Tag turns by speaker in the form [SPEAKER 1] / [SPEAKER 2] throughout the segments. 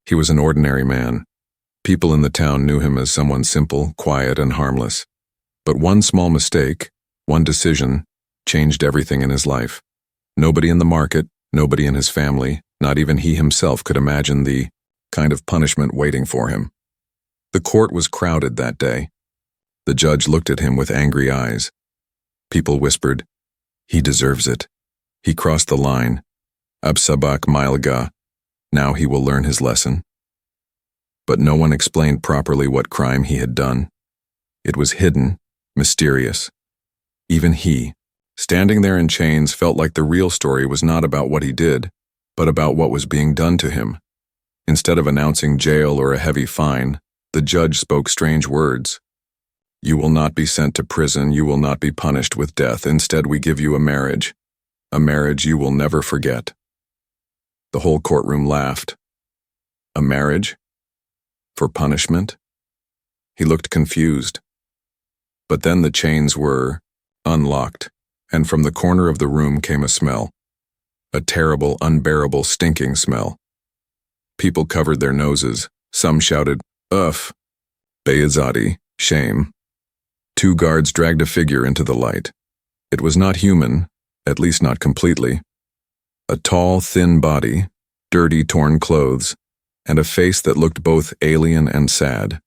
[SPEAKER 1] He was an ordinary man. People in the town knew him as someone simple, quiet, and harmless. But one small mistake, one decision, changed everything in his life. Nobody in the market, nobody in his family, not even he himself could imagine the kind of punishment waiting for him. The court was crowded that day. The judge looked at him with angry eyes. People whispered, "He deserves it. He crossed the line. Absabak Mailga. Now he will learn his lesson." But no one explained properly what crime he had done. It was hidden, mysterious. Even he, standing there in chains, felt like the real story was not about what he did, but about what was being done to him. Instead of announcing jail or a heavy fine, the judge spoke strange words. "You will not be sent to prison, you will not be punished with death. Instead, we give you a marriage you will never forget." The whole courtroom laughed. A marriage? For punishment? He looked confused. But then the chains were unlocked, and from the corner of the room came a smell. A terrible, unbearable, stinking smell. People covered their noses. Some shouted, "Ugh! Bayazadi, shame." 2 guards dragged a figure into the light. It was not human, at least not completely. A tall, thin body, dirty, torn clothes, and a face that looked both alien and sad.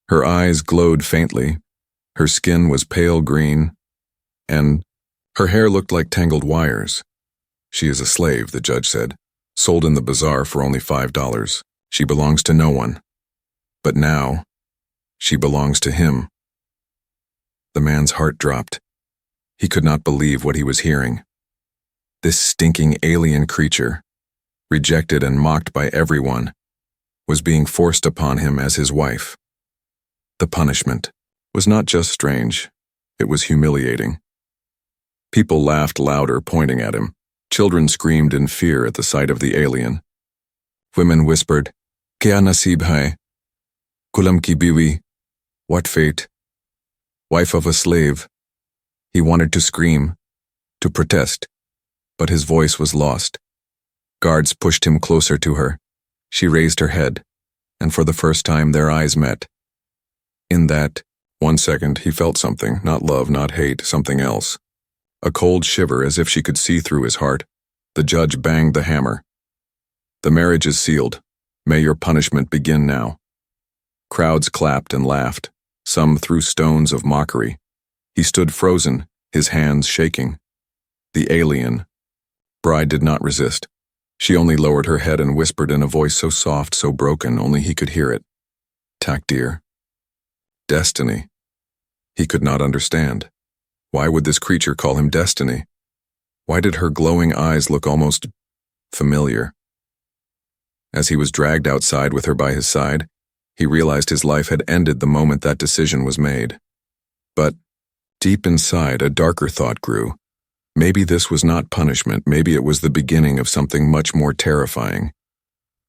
[SPEAKER 1] Her eyes glowed faintly, her skin was pale green, and her hair looked like tangled wires. "She is a slave," the judge said, "sold in the bazaar for only $5. She belongs to no one. But now, she belongs to him." The man's heart dropped. He could not believe what he was hearing. This stinking alien creature, rejected and mocked by everyone, was being forced upon him as his wife. The punishment was not just strange, it was humiliating. People laughed louder, pointing at him. Children screamed in fear at the sight of the alien. Women whispered, "Kya nasib hai? Kulam ki biwi. What fate? Wife of a slave." He wanted to scream, to protest, but his voice was lost. Guards pushed him closer to her. She raised her head, and for the first time their eyes met. In that 1 second, he felt something, not love, not hate, something else. A cold shiver as if she could see through his heart. The judge banged the hammer. "The marriage is sealed. May your punishment begin now." Crowds clapped and laughed. Some threw stones of mockery. He stood frozen, his hands shaking. The alien bride did not resist. She only lowered her head and whispered in a voice so soft, so broken, only he could hear it. "Takdir. Destiny." He could not understand. Why would this creature call him destiny? Why did her glowing eyes look almost familiar? As he was dragged outside with her by his side, he realized his life had ended the moment that decision was made. But deep inside, a darker thought grew. Maybe this was not punishment, maybe it was the beginning of something much more terrifying.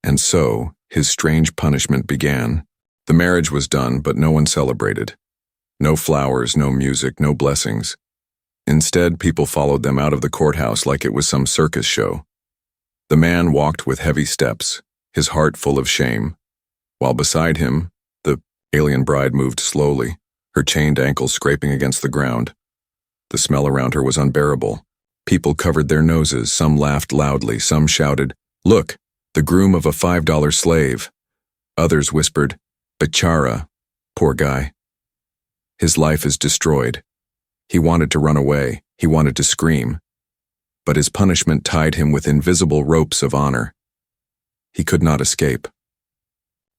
[SPEAKER 1] And so, his strange punishment began. The marriage was done, but no one celebrated. No flowers, no music, no blessings. Instead, people followed them out of the courthouse like it was some circus show. The man walked with heavy steps, his heart full of shame, while beside him, the alien bride moved slowly, her chained ankles scraping against the ground. The smell around her was unbearable. People covered their noses, some laughed loudly, some shouted, "Look, the groom of a $5 slave." Others whispered, "Bechara, poor guy. His life is destroyed." He wanted to run away, he wanted to scream. But his punishment tied him with invisible ropes of honor. He could not escape.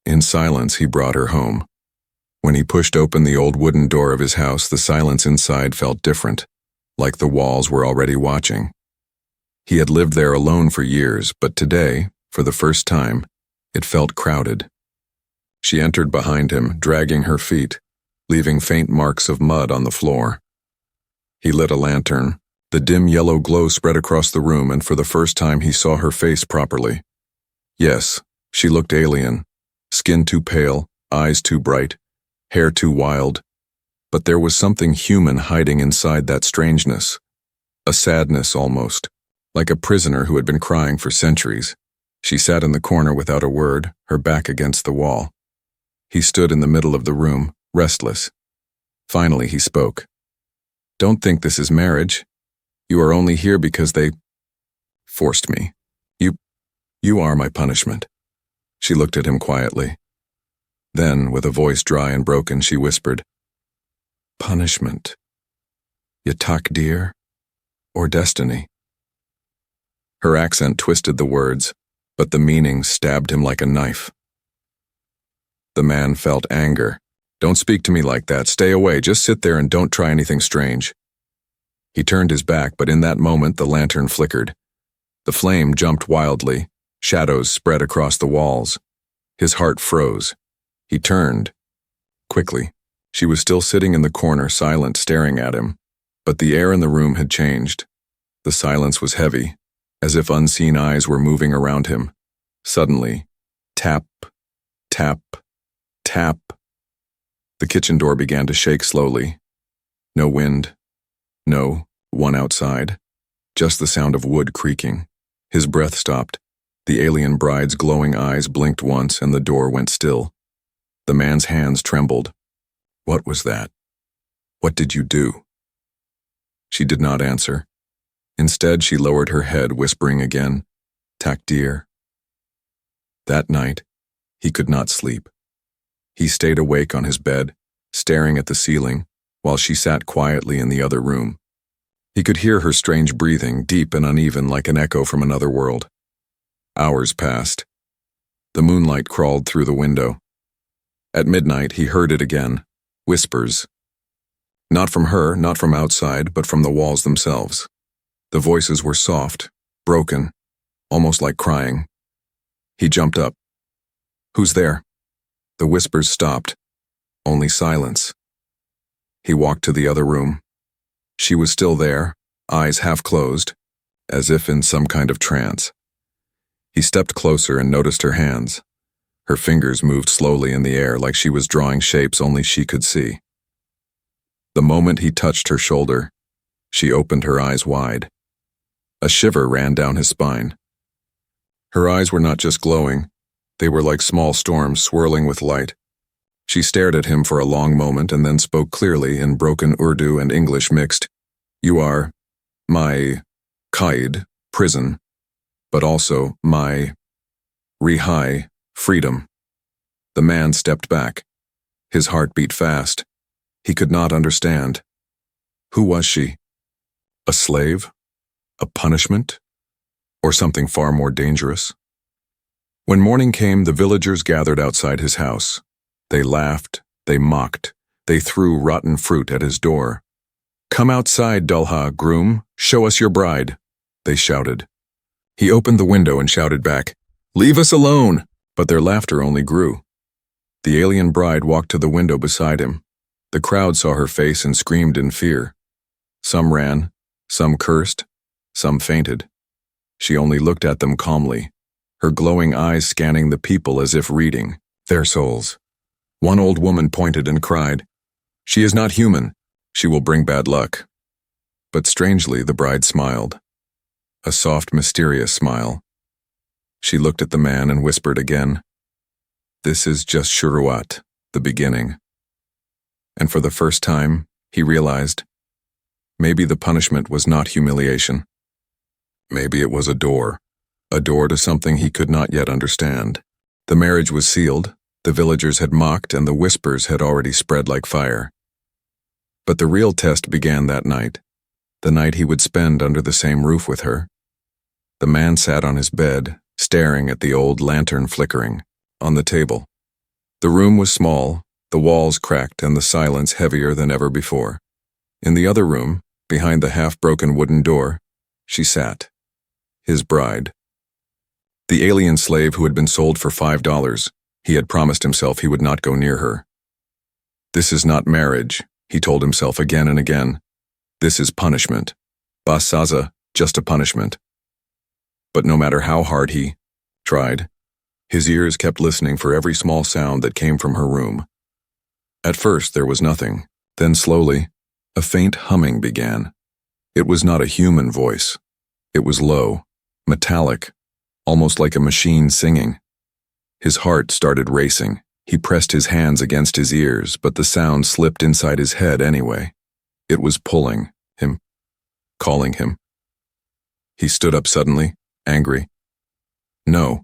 [SPEAKER 1] In silence, he brought her home. When he pushed open the old wooden door of his house, the silence inside felt different, like the walls were already watching. He had lived there alone for years, but today, for the first time, it felt crowded. She entered behind him, dragging her feet, leaving faint marks of mud on the floor. He lit a lantern. The dim yellow glow spread across the room, and for the first time he saw her face properly. Yes, she looked alien. Skin too pale, eyes too bright, hair too wild. But there was something human hiding inside that strangeness. A sadness almost, like a prisoner who had been crying for centuries. She sat in the corner without a word, her back against the wall. He stood in the middle of the room, restless. Finally, he spoke. "Don't think this is marriage. You are only here because they forced me. You are my punishment." She looked at him quietly. Then, with a voice dry and broken, she whispered, "Punishment. Takdir or destiny?" Her accent twisted the words, but the meaning stabbed him like a knife. The man felt anger. "Don't speak to me like that. Stay away. Just sit there and don't try anything strange." He turned his back, but in that moment the lantern flickered. The flame jumped wildly. Shadows spread across the walls. His heart froze. He turned. Quickly. She was still sitting in the corner, silent, staring at him. But the air in the room had changed. The silence was heavy, as if unseen eyes were moving around him. Suddenly, tap, tap, tap. The kitchen door began to shake slowly. No wind. No one outside. Just the sound of wood creaking. His breath stopped. The alien bride's glowing eyes blinked once and the door went still. The man's hands trembled. "What was that? What did you do?" She did not answer. Instead, she lowered her head, whispering again, "Takdir." That night, he could not sleep. He stayed awake on his bed, staring at the ceiling, while she sat quietly in the other room. He could hear her strange breathing, deep and uneven like an echo from another world. Hours passed. The moonlight crawled through the window. At midnight, he heard it again, whispers. Not from her, not from outside, but from the walls themselves. The voices were soft, broken, almost like crying. He jumped up. "Who's there?" The whispers stopped. Only silence. He walked to the other room. She was still there, eyes half closed, as if in some kind of trance. He stepped closer and noticed her hands. Her fingers moved slowly in the air like she was drawing shapes only she could see. The moment he touched her shoulder, she opened her eyes wide. A shiver ran down his spine. Her eyes were not just glowing, they were like small storms swirling with light. She stared at him for a long moment and then spoke clearly in broken Urdu and English mixed. "You are my qaid, prison, but also my rihai, freedom." The man stepped back. His heart beat fast. He could not understand. Who was she? A slave? A punishment? Or something far more dangerous? When morning came, the villagers gathered outside his house. They laughed, they mocked, they threw rotten fruit at his door. "Come outside, Dulha, groom, show us your bride," they shouted. He opened the window and shouted back, "Leave us alone!" But their laughter only grew. The alien bride walked to the window beside him. The crowd saw her face and screamed in fear. Some ran, some cursed, some fainted. She only looked at them calmly, her glowing eyes scanning the people as if reading their souls. One old woman pointed and cried, "She is not human. She will bring bad luck." But strangely, the bride smiled. A soft, mysterious smile. She looked at the man and whispered again, "This is just shuruat, the beginning." And for the first time, he realized, maybe the punishment was not humiliation. Maybe it was a door to something he could not yet understand. The marriage was sealed, the villagers had mocked, and the whispers had already spread like fire. But the real test began that night, the night he would spend under the same roof with her. The man sat on his bed, staring at the old lantern flickering on the table. The room was small, the walls cracked, and the silence heavier than ever before. In the other room, behind the half-broken wooden door, she sat, his bride. The alien slave who had been sold for $5, he had promised himself he would not go near her. This is not marriage, he told himself again and again. This is punishment. Basaza, just a punishment. But no matter how hard he tried, his ears kept listening for every small sound that came from her room. At first there was nothing, then slowly, a faint humming began. It was not a human voice. It was low, metallic, almost like a machine singing. His heart started racing. He pressed his hands against his ears, but the sound slipped inside his head anyway. It was pulling him, calling him. He stood up suddenly, angry. No,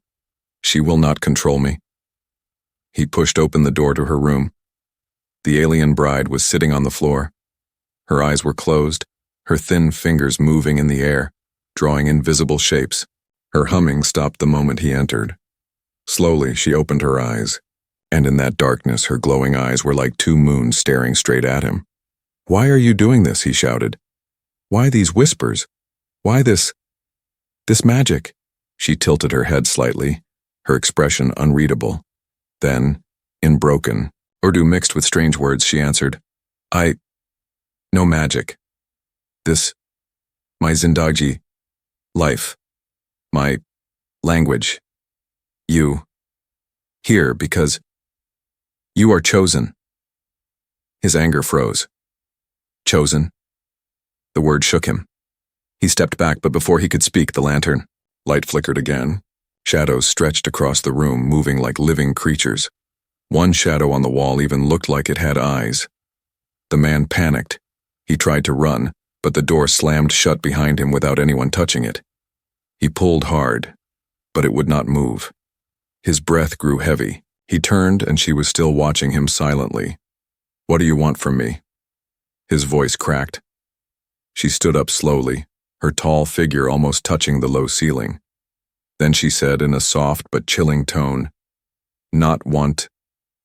[SPEAKER 1] she will not control me. He pushed open the door to her room. The alien bride was sitting on the floor. Her eyes were closed, her thin fingers moving in the air, drawing invisible shapes. Her humming stopped the moment he entered. Slowly, she opened her eyes, and in that darkness, her glowing eyes were like two moons staring straight at him. "Why are you doing this?" he shouted. "Why these whispers? Why this magic?" She tilted her head slightly, her expression unreadable. Then, in broken, Urdu mixed with strange words, she answered, No magic. This, my zindagi, life, my language. You, here because you are chosen." His anger froze. Chosen? The word shook him. He stepped back, but before he could speak, the lantern light flickered again. Shadows stretched across the room, moving like living creatures. One shadow on the wall even looked like it had eyes. The man panicked. He tried to run, but the door slammed shut behind him without anyone touching it. He pulled hard, but it would not move. His breath grew heavy. He turned, and she was still watching him silently. "What do you want from me?" His voice cracked. She stood up slowly, her tall figure almost touching the low ceiling. Then she said in a soft but chilling tone, "Not want,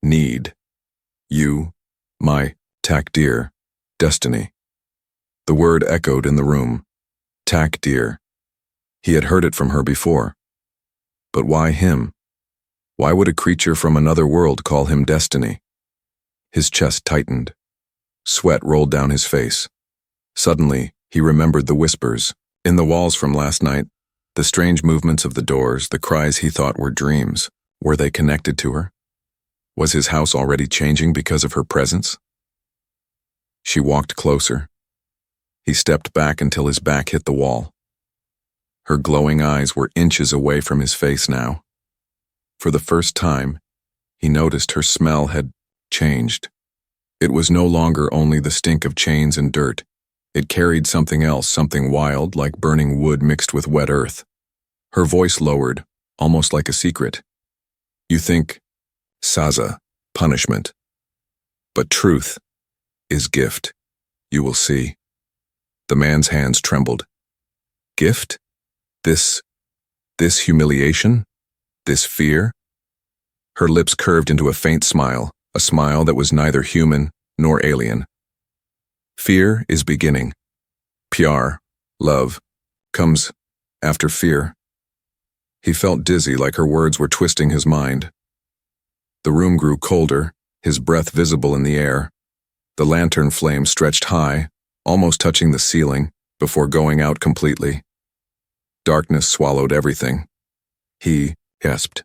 [SPEAKER 1] need. You, my takdir, destiny." The word echoed in the room. Takdir. He had heard it from her before. But why him? Why would a creature from another world call him destiny? His chest tightened. Sweat rolled down his face. Suddenly, he remembered the whispers in the walls from last night, the strange movements of the doors, the cries he thought were dreams. Were they connected to her? Was his house already changing because of her presence? She walked closer. He stepped back until his back hit the wall. Her glowing eyes were inches away from his face now. For the first time, he noticed her smell had changed. It was no longer only the stink of chains and dirt. It carried something else, something wild, like burning wood mixed with wet earth. Her voice lowered, almost like a secret. "You think saza, punishment. But truth is gift. You will see." The man's hands trembled. Gift? This humiliation? This fear? Her lips curved into a faint smile, a smile that was neither human nor alien. Fear is beginning. Pyar, love, comes after fear. He felt dizzy, like her words were twisting his mind. The room grew colder, his breath visible in the air. The lantern flame stretched high, almost touching the ceiling, before going out completely. Darkness swallowed everything. He gasped.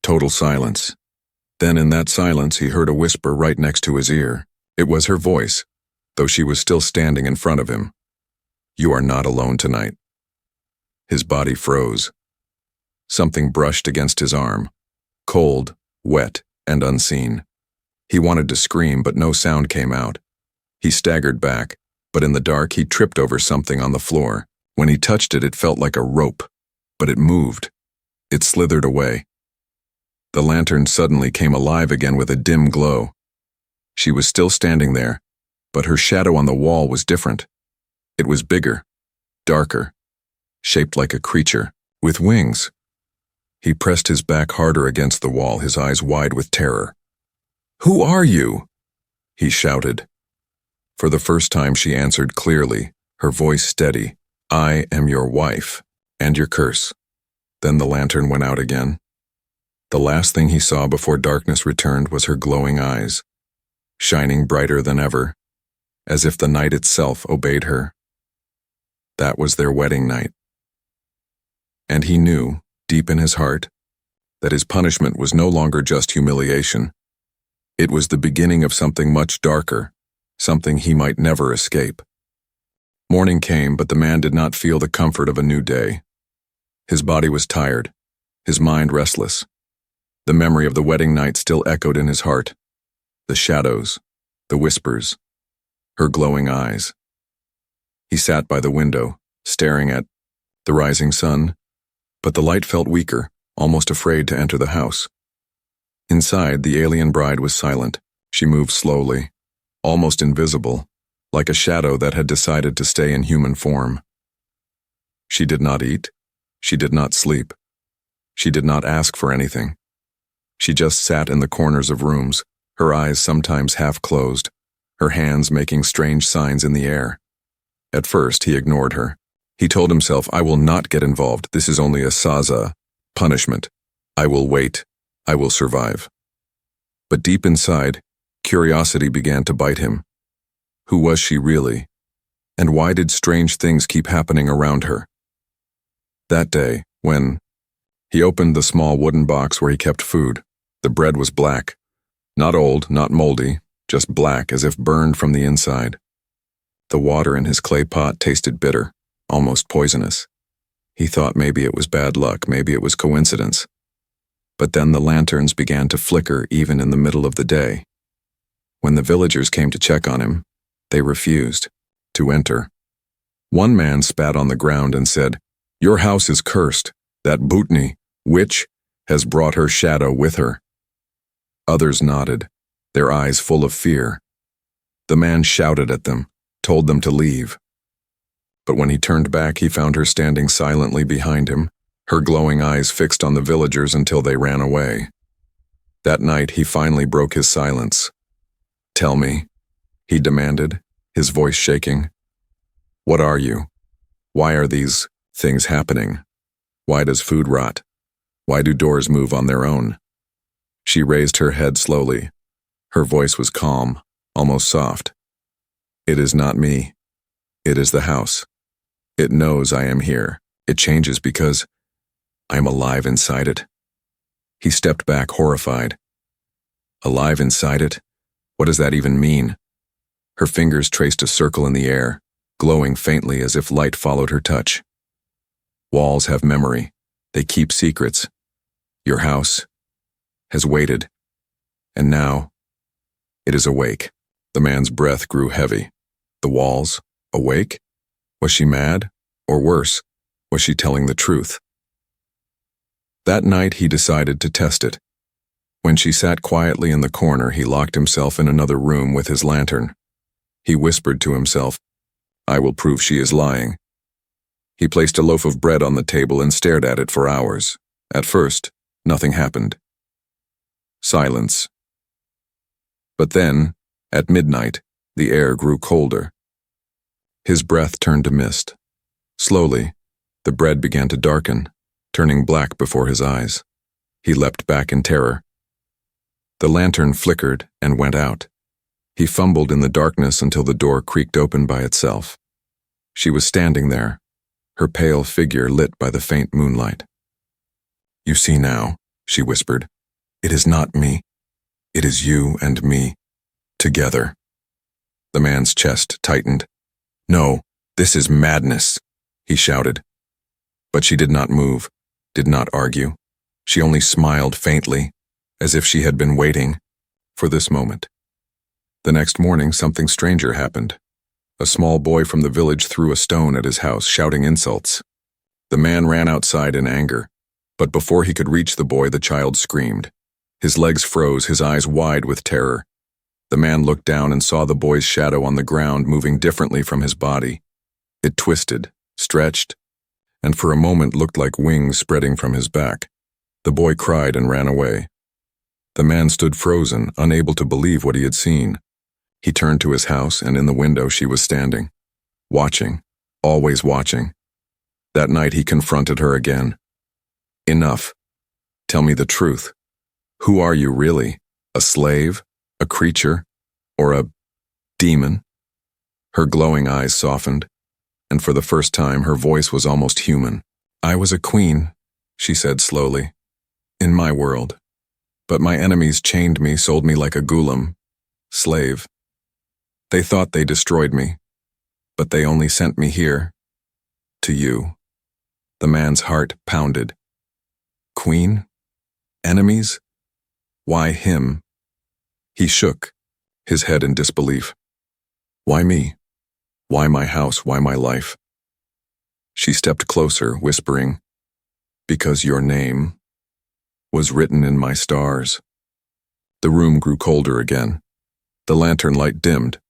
[SPEAKER 1] Total silence. Then in that silence he heard a whisper right next to his ear. It was her voice, though she was still standing in front of him. "You are not alone tonight." His body froze. Something brushed against his arm. Cold, wet, and unseen. He wanted to scream, but no sound came out. He staggered back, but in the dark he tripped over something on the floor. When he touched it, it felt like a rope, but it moved. It slithered away. The lantern suddenly came alive again with a dim glow. She was still standing there, but her shadow on the wall was different. It was bigger, darker, shaped like a creature, with wings. He pressed his back harder against the wall, his eyes wide with terror. "Who are you?" he shouted. For the first time she answered clearly, her voice steady. "I am your wife, and your curse." Then the lantern went out again. The last thing he saw before darkness returned was her glowing eyes, shining brighter than ever, as if the night itself obeyed her. That was their wedding night. And he knew, deep in his heart, that his punishment was no longer just humiliation. It was the beginning of something much darker, something he might never escape. Morning came, but the man did not feel the comfort of a new day. His body was tired. his mind restless. The memory of the wedding night still echoed in his heart. The shadows, the whispers, her glowing eyes. He sat by the window, staring at the rising sun, but the light felt weaker, almost afraid to enter the house. Inside, the alien bride was silent. She moved slowly, almost invisible, like a shadow that had decided to stay in human form. She did not eat. She did not sleep. She did not ask for anything. She just sat in the corners of rooms, her eyes sometimes half closed, her hands making strange signs in the air. At first, he ignored her. He told himself, I will not get involved. This is only a saza, punishment. I will wait. I will survive. But deep inside, curiosity began to bite him. Who was she really? And why did strange things keep happening around her? That day, when he opened the small wooden box where he kept food, the bread was black. Not old, not moldy, just black as if burned from the inside. The water in his clay pot tasted bitter, almost poisonous. He thought maybe it was bad luck, maybe it was coincidence. But then the lanterns began to flicker even in the middle of the day. When the villagers came to check on him, they refused to enter. One man spat on the ground and said, Your house is cursed. That Bhutni, witch, has brought her shadow with her. Others nodded, their eyes full of fear. The man shouted at them, told them to leave. But when he turned back, he found her standing silently behind him, her glowing eyes fixed on the villagers until they ran away. That night, he finally broke his silence. Tell me, he demanded, his voice shaking. What are you? Why are these things happening? Why does food rot? Why do doors move on their own? She raised her head slowly. Her voice was calm, almost soft. It is not me. It is the house. It knows I am here. It changes because I am alive inside it. He stepped back, horrified. Alive inside it? What does that even mean? Her fingers traced a circle in the air, glowing faintly as if light followed her touch. Walls have memory. They keep secrets. Your house has waited. And now, it is awake. The man's breath grew heavy. The walls, awake? Was she mad? Or worse, was she telling the truth? That night he decided to test it. When she sat quietly in the corner, he locked himself in another room with his lantern. He whispered to himself, I will prove she is lying. He placed a loaf of bread on the table and stared at it for hours. At first, nothing happened. Silence. But then, at midnight, the air grew colder. His breath turned to mist. Slowly, the bread began to darken, turning black before his eyes. He leapt back in terror. The lantern flickered and went out. He fumbled in the darkness until the door creaked open by itself. She was standing there, her pale figure lit by the faint moonlight. You see now, she whispered. It is not me. It is you and me, together. The man's chest tightened. No, this is madness, he shouted. But she did not move, did not argue. She only smiled faintly, as if she had been waiting for this moment. The next morning, something stranger happened. A small boy from the village threw a stone at his house, shouting insults. The man ran outside in anger, but before he could reach the boy, the child screamed. His legs froze, his eyes wide with terror. The man looked down and saw the boy's shadow on the ground moving differently from his body. It twisted, stretched, and for a moment looked like wings spreading from his back. The boy cried and ran away. The man stood frozen, unable to believe what he had seen. He turned to his house, and in the window she was standing, watching, always watching. That night he confronted her again. Enough. Tell me the truth. Who are you really? A slave? A creature? Or a demon? Her glowing eyes softened, and for the first time her voice was almost human. I was a queen, she said slowly, in my world. But my enemies chained me, sold me like a ghulam, slave. They thought they destroyed me, but they only sent me here, to you. The man's heart pounded. queen? Enemies? Why him? He shook, his head in disbelief. Why me? Why my house? Why my life? She stepped closer, whispering, because your name was written in my stars. The room grew colder again. The lantern light dimmed.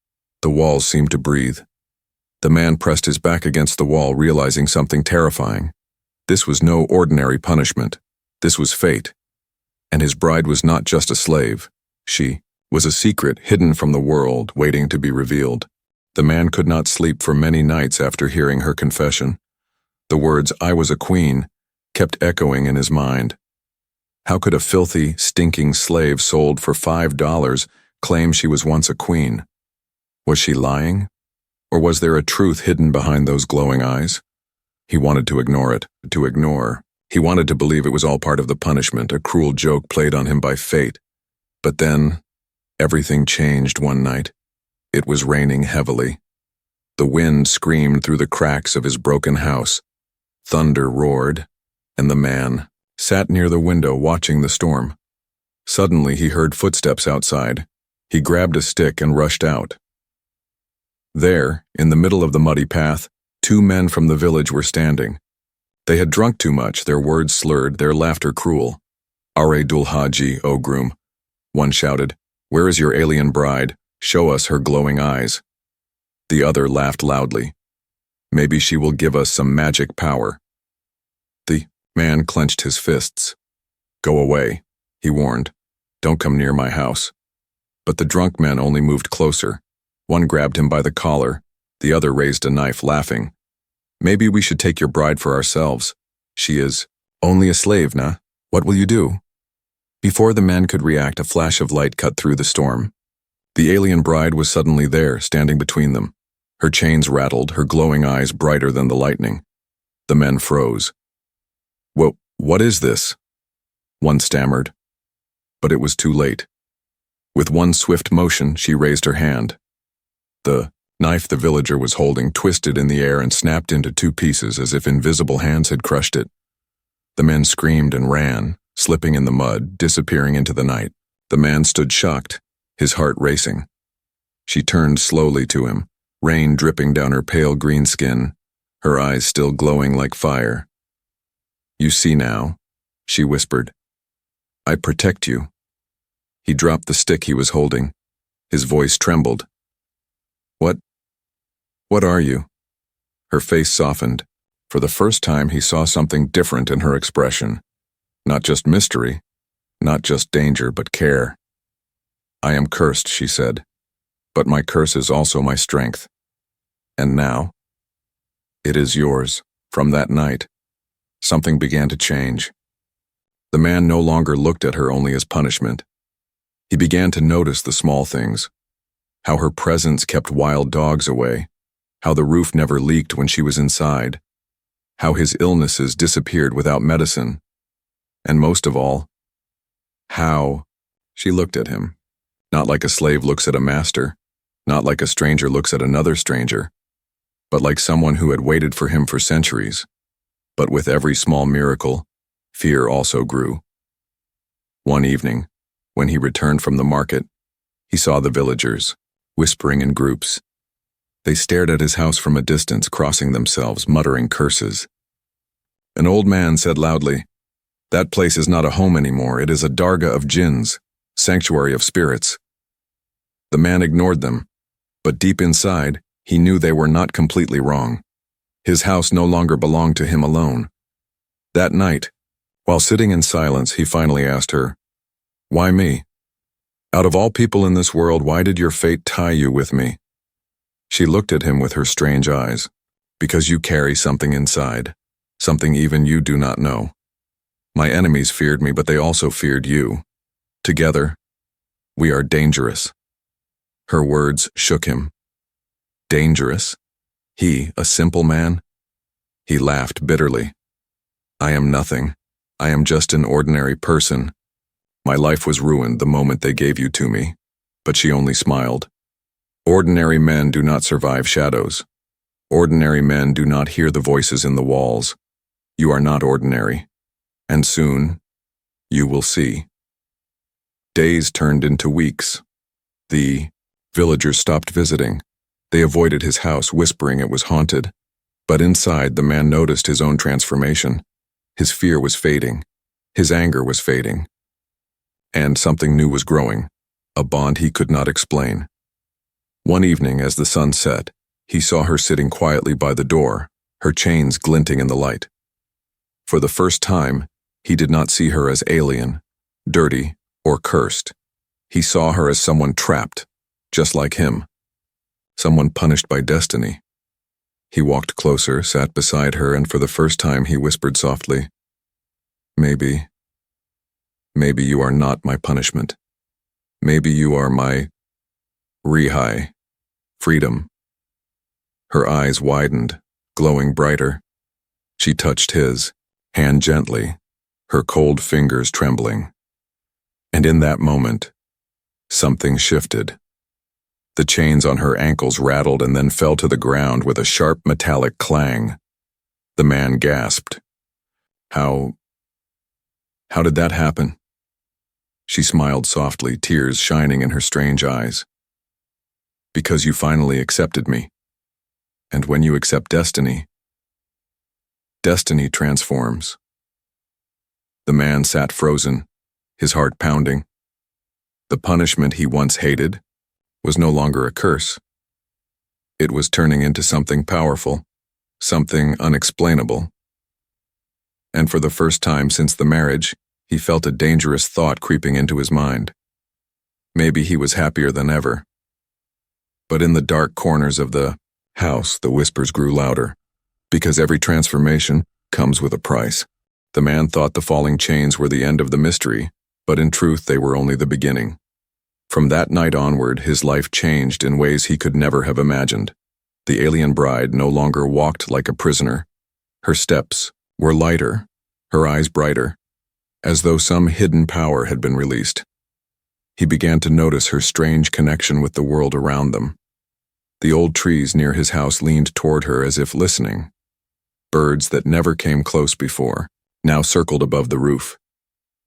[SPEAKER 1] The walls seemed to breathe. The man pressed his back against the wall, realizing something terrifying. This was no ordinary punishment. This was fate. And his bride was not just a slave. She was a secret hidden from the world, waiting to be revealed. The man could not sleep for many nights after hearing her confession. The words, "I was a queen," kept echoing in his mind. How could a filthy, stinking slave sold for $5 claim she was once a queen? Was she lying? Or was there a truth hidden behind those glowing eyes? He wanted to ignore it, to ignore. He wanted to believe it was all part of the punishment, a cruel joke played on him by fate. But then, everything changed one night. It was raining heavily. The wind screamed through the cracks of his broken house. Thunder roared, and the man sat near the window watching the storm. Suddenly he heard footsteps outside. He grabbed a stick and rushed out. There, in the middle of the muddy path, 2 men from the village were standing. They had drunk too much, their words slurred, their laughter cruel. "Are Dul Haji, O groom," one shouted. "Where is your alien bride? Show us her glowing eyes." The other laughed loudly. "Maybe she will give us some magic power." The man clenched his fists. "Go away," he warned. "Don't come near my house." But the drunk men only moved closer. One grabbed him by the collar. The other raised a knife, laughing. "Maybe we should take your bride for ourselves. She is only a slave, nah? What will you do?" Before the man could react, a flash of light cut through the storm. The alien bride was suddenly there, standing between them. Her chains rattled, her glowing eyes brighter than the lightning. The men froze. What is this?" one stammered. But it was too late. With one swift motion, she raised her hand. The knife the villager was holding twisted in the air and snapped into 2 pieces as if invisible hands had crushed it. The men screamed and ran, slipping in the mud, disappearing into the night. The man stood shocked, his heart racing. She turned slowly to him, rain dripping down her pale green skin, her eyes still glowing like fire. "You see now," she whispered. "I protect you." He dropped the stick he was holding. His voice trembled. What are you?" Her face softened. For the first time, he saw something different in her expression. Not just mystery, not just danger, but care. "I am cursed," she said, "but my curse is also my strength. And now, it is yours." From that night, something began to change. The man no longer looked at her only as punishment. He began to notice the small things. How her presence kept wild dogs away. How the roof never leaked when she was inside. How his illnesses disappeared without medicine. And most of all, how she looked at him. Not like a slave looks at a master, not like a stranger looks at another stranger, but like someone who had waited for him for centuries. But with every small miracle, fear also grew. One evening, when he returned from the market, he saw the villagers, whispering in groups. They stared at his house from a distance, crossing themselves, muttering curses. An old man said loudly, "That place is not a home anymore. It is a dargah of jinns, sanctuary of spirits." The man ignored them, but deep inside, he knew they were not completely wrong. His house no longer belonged to him alone. That night, while sitting in silence, he finally asked her, "Why me? Out of all people in this world, why did your fate tie you with me?" She looked at him with her strange eyes. "Because you carry something inside, something even you do not know. My enemies feared me, but they also feared you. Together, we are dangerous." Her words shook him. Dangerous? He, a simple man? He laughed bitterly. "I am nothing. I am just an ordinary person. My life was ruined the moment they gave you to me." But she only smiled. Ordinary men do not survive shadows. Ordinary men do not hear the voices in the walls. You are not ordinary. And soon, you will see. Days turned into weeks. The villagers stopped visiting. They avoided his house, whispering it was haunted. But inside, the man noticed his own transformation. His fear was fading. His anger was fading. And something new was growing, a bond he could not explain. One evening, as the sun set, he saw her sitting quietly by the door, her chains glinting in the light. For the first time, he did not see her as alien, dirty, or cursed. He saw her as someone trapped, just like him. Someone punished by destiny. He walked closer, sat beside her, and for the first time he whispered softly, Maybe you are not my punishment. Maybe you are my freedom. Her eyes widened, glowing brighter. She touched his, hand gently, her cold fingers trembling. And in that moment, something shifted. The chains on her ankles rattled and then fell to the ground with a sharp metallic clang. The man gasped. How did that happen? She smiled softly, tears shining in her strange eyes. Because you finally accepted me. And when you accept destiny transforms. The man sat frozen, his heart pounding. The punishment he once hated was no longer a curse. It was turning into something powerful, something unexplainable. And for the first time since the marriage, he felt a dangerous thought creeping into his mind. Maybe he was happier than ever. But in the dark corners of the house, the whispers grew louder. Because every transformation comes with a price. The man thought the falling chains were the end of the mystery, but in truth they were only the beginning. From that night onward, his life changed in ways he could never have imagined. The alien bride no longer walked like a prisoner. Her steps were lighter, her eyes brighter, as though some hidden power had been released. He began to notice her strange connection with the world around them. The old trees near his house leaned toward her as if listening. Birds that never came close before now circled above the roof.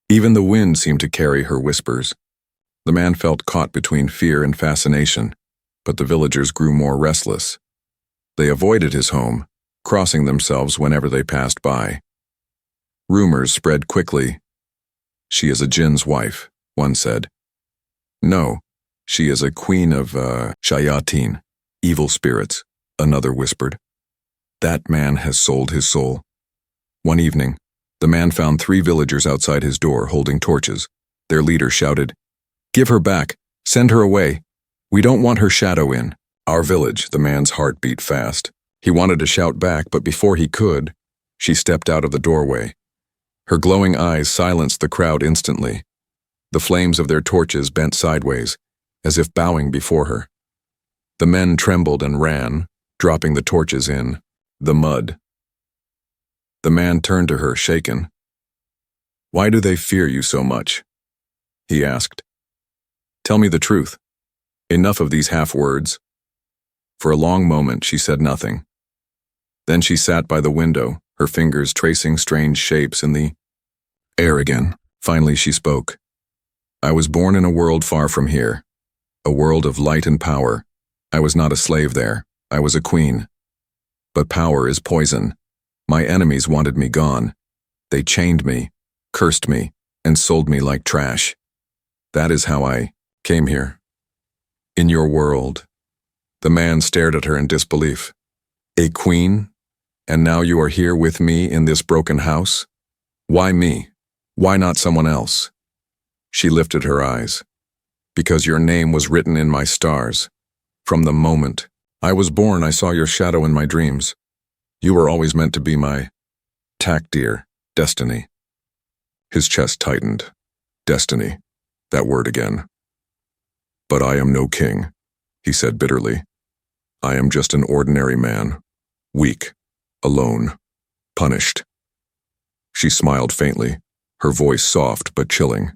[SPEAKER 1] Even the wind seemed to carry her whispers. The man felt caught between fear and fascination, but the villagers grew more restless. They avoided his home, crossing themselves whenever they passed by. Rumors spread quickly. She is a jinn's wife, one said. No, she is a queen of shayateen, evil spirits, another whispered. That man has sold his soul. One evening, the man found 3 villagers outside his door holding torches. Their leader shouted, Give her back. Send her away. We don't want her shadow in our village. The man's heart beat fast. He wanted to shout back, but before he could, she stepped out of the doorway. Her glowing eyes silenced the crowd instantly. The flames of their torches bent sideways, as if bowing before her. The men trembled and ran, dropping the torches in the mud. The man turned to her, shaken. Why do they fear you so much? He asked. Tell me the truth. Enough of these half-words. For a long moment she said nothing. Then she sat by the window, her fingers tracing strange shapes in the air again. Finally she spoke. I was born in a world far from here, a world of light and power. I was not a slave there, I was a queen. But power is poison. My enemies wanted me gone. They chained me, cursed me, and sold me like trash. That is how I came here. In your world. The man stared at her in disbelief. A queen? And now you are here with me in this broken house? Why me? Why not someone else? She lifted her eyes. Because your name was written in my stars. From the moment I was born, I saw your shadow in my dreams. You were always meant to be my takdir, destiny. His chest tightened. Destiny. That word again. But I am no king, he said bitterly. I am just an ordinary man, weak, alone, punished. She smiled faintly, her voice soft but chilling.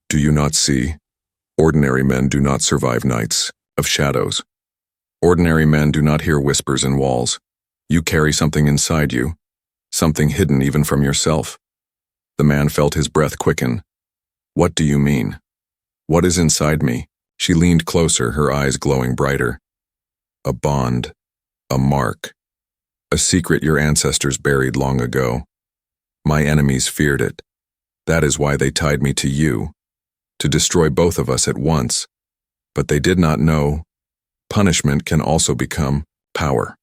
[SPEAKER 1] Do you not see? Ordinary men do not survive nights of shadows. Ordinary men do not hear whispers in walls. You carry something inside you, something hidden even from yourself. The man felt his breath quicken. What do you mean? What is inside me? She leaned closer, her eyes glowing brighter. A bond. A mark. A secret your ancestors buried long ago. My enemies feared it. That is why they tied me to you, to destroy both of us at once. But they did not know punishment can also become power.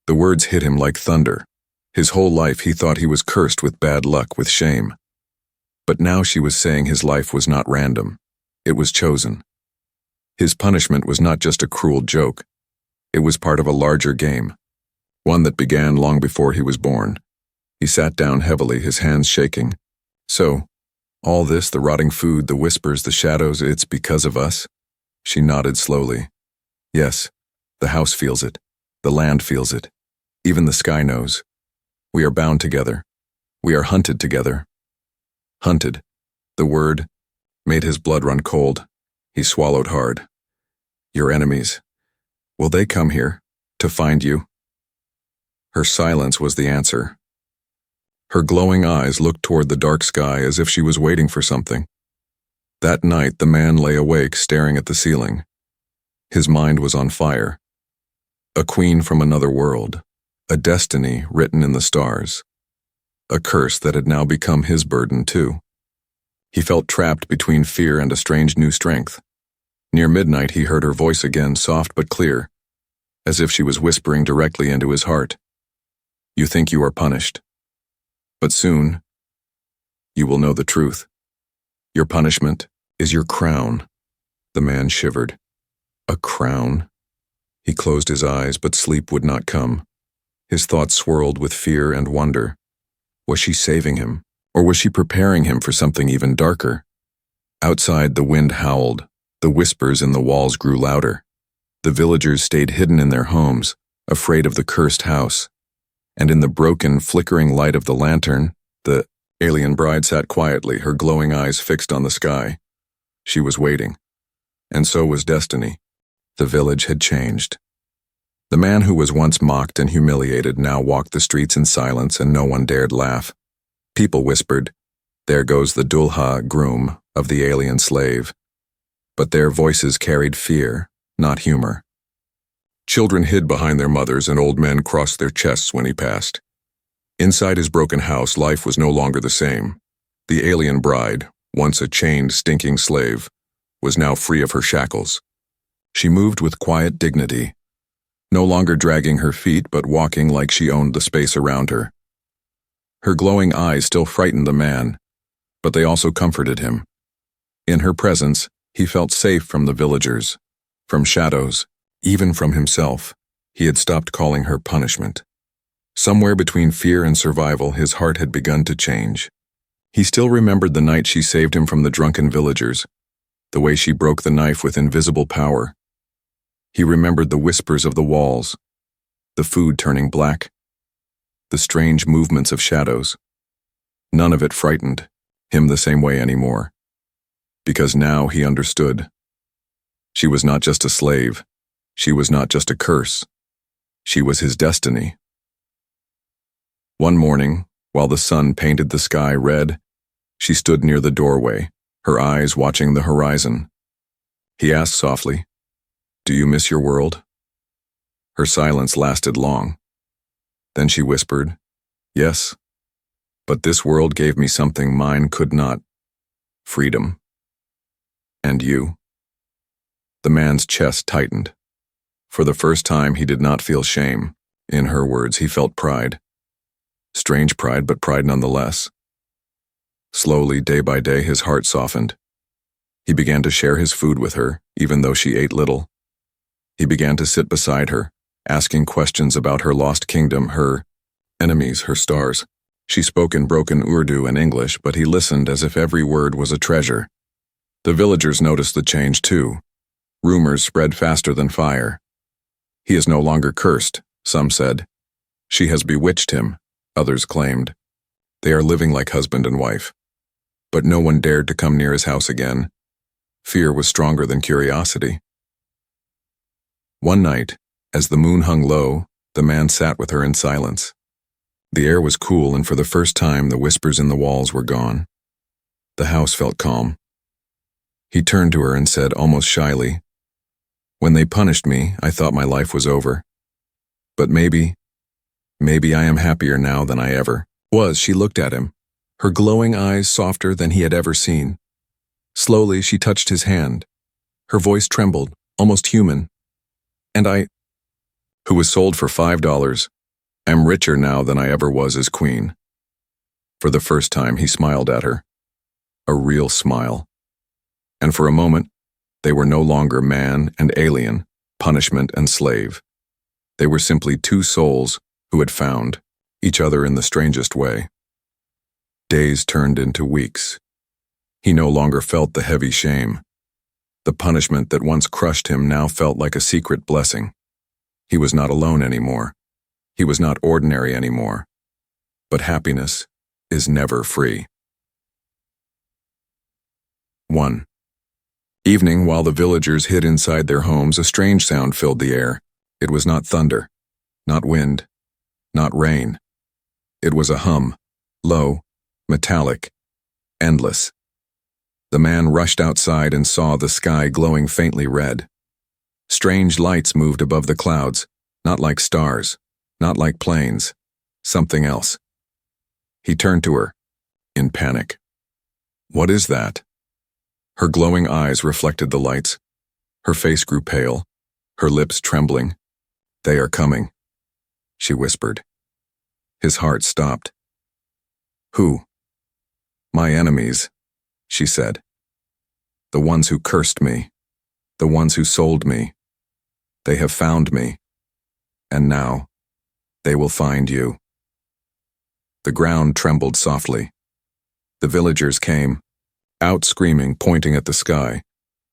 [SPEAKER 1] The words hit him like thunder. His whole life he thought he was cursed with bad luck, with shame. But now she was saying his life was not random. It was chosen. His punishment was not just a cruel joke. It was part of a larger game, one that began long before he was born. He sat down heavily, his hands shaking. So, all this, the rotting food, the whispers, the shadows, it's because of us? She nodded slowly. Yes, the house feels it. The land feels it. Even the sky knows. We are bound together. We are hunted together. Hunted. The word made his blood run cold. He swallowed hard. Your enemies. Will they come here to find you? Her silence was the answer. Her glowing eyes looked toward the dark sky as if she was waiting for something. That night, the man lay awake, staring at the ceiling. His mind was on fire. A queen from another world. A destiny written in the stars. A curse that had now become his burden, too. He felt trapped between fear and a strange new strength. Near midnight, he heard her voice again, soft but clear, as if she was whispering directly into his heart. You think you are punished. But soon, you will know the truth. Your punishment is your crown. The man shivered. A crown? He closed his eyes, but sleep would not come. His thoughts swirled with fear and wonder. Was she saving him, or was she preparing him for something even darker? Outside, the wind howled. The whispers in the walls grew louder. The villagers stayed hidden in their homes, afraid of the cursed house. And in the broken, flickering light of the lantern, the alien bride sat quietly, her glowing eyes fixed on the sky. She was waiting. And so was destiny. The village had changed. The man who was once mocked and humiliated now walked the streets in silence, and no one dared laugh. People whispered, "There goes the dulha, groom, of the alien slave." But their voices carried fear, not humor. Children hid behind their mothers, and old men crossed their chests when he passed. Inside his broken house, life was no longer the same. The alien bride, once a chained, stinking slave, was now free of her shackles. She moved with quiet dignity, no longer dragging her feet but walking like she owned the space around her. Her glowing eyes still frightened the man, but they also comforted him. In her presence, he felt safe from the villagers, from shadows, even from himself. He had stopped calling her punishment. Somewhere between fear and survival, his heart had begun to change. He still remembered the night she saved him from the drunken villagers, the way she broke the knife with invisible power. He remembered the whispers of the walls, the food turning black, the strange movements of shadows. None of it frightened him the same way anymore, because now he understood. She was not just a slave. She was not just a curse. She was his destiny. One morning, while the sun painted the sky red, she stood near the doorway, her eyes watching the horizon. He asked softly, "Do you miss your world?" Her silence lasted long. Then she whispered, "Yes, but this world gave me something mine could not. Freedom. And you?" The man's chest tightened. For the first time, he did not feel shame. In her words, he felt pride. Strange pride, but pride nonetheless. Slowly, day by day, his heart softened. He began to share his food with her, even though she ate little. He began to sit beside her, asking questions about her lost kingdom, her enemies, her stars. She spoke in broken Urdu and English, but he listened as if every word was a treasure. The villagers noticed the change too. Rumors spread faster than fire. He is no longer cursed, some said. She has bewitched him, others claimed. They are living like husband and wife. But no one dared to come near his house again. Fear was stronger than curiosity. One night, as the moon hung low, the man sat with her in silence. The air was cool, and for the first time the whispers in the walls were gone. The house felt calm. He turned to her and said almost shyly, "When they punished me, I thought my life was over. But maybe I am happier now than I ever was." She looked at him, her glowing eyes softer than he had ever seen. Slowly, she touched his hand. Her voice trembled, almost human. "And I, who was sold for $5, am richer now than I ever was as queen." For the first time, he smiled at her. A real smile. And for a moment, they were no longer man and alien, punishment and slave. They were simply two souls who had found each other in the strangest way. Days turned into weeks. He no longer felt the heavy shame. The punishment that once crushed him now felt like a secret blessing. He was not alone anymore. He was not ordinary anymore. But happiness is never free. 1. Evening, while the villagers hid inside their homes, a strange sound filled the air. It was not thunder, not wind, not rain. It was a hum, low, metallic, endless. The man rushed outside and saw the sky glowing faintly red. Strange lights moved above the clouds, not like stars, not like planes, something else. He turned to her, in panic. "What is that?" Her glowing eyes reflected the lights. Her face grew pale, her lips trembling. "They are coming," she whispered. His heart stopped. "Who?" "My enemies," she said. "The ones who cursed me, the ones who sold me. They have found me, and now they will find you." The ground trembled softly. The villagers came, out screaming, pointing at the sky.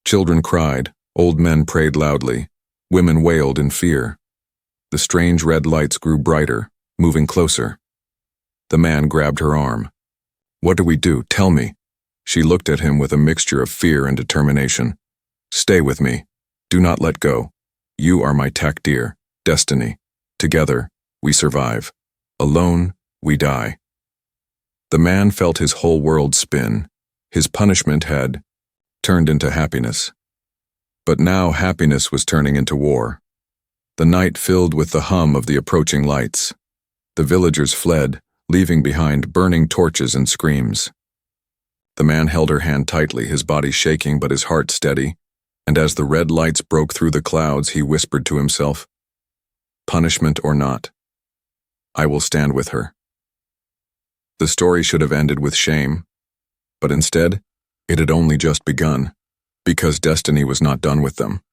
[SPEAKER 1] Children cried, old men prayed loudly, women wailed in fear. The strange red lights grew brighter, moving closer. The man grabbed her arm. "What do we do? Tell me." She looked at him with a mixture of fear and determination. "Stay with me. Do not let go. You are my takdir, destiny. Together, we survive. Alone, we die." The man felt his whole world spin. His punishment had turned into happiness. But now happiness was turning into war. The night filled with the hum of the approaching lights. The villagers fled, leaving behind burning torches and screams. The man held her hand tightly, his body shaking but his heart steady, and as the red lights broke through the clouds, he whispered to himself, "Punishment or not, I will stand with her." The story should have ended with shame, but instead, it had only just begun, because destiny was not done with them.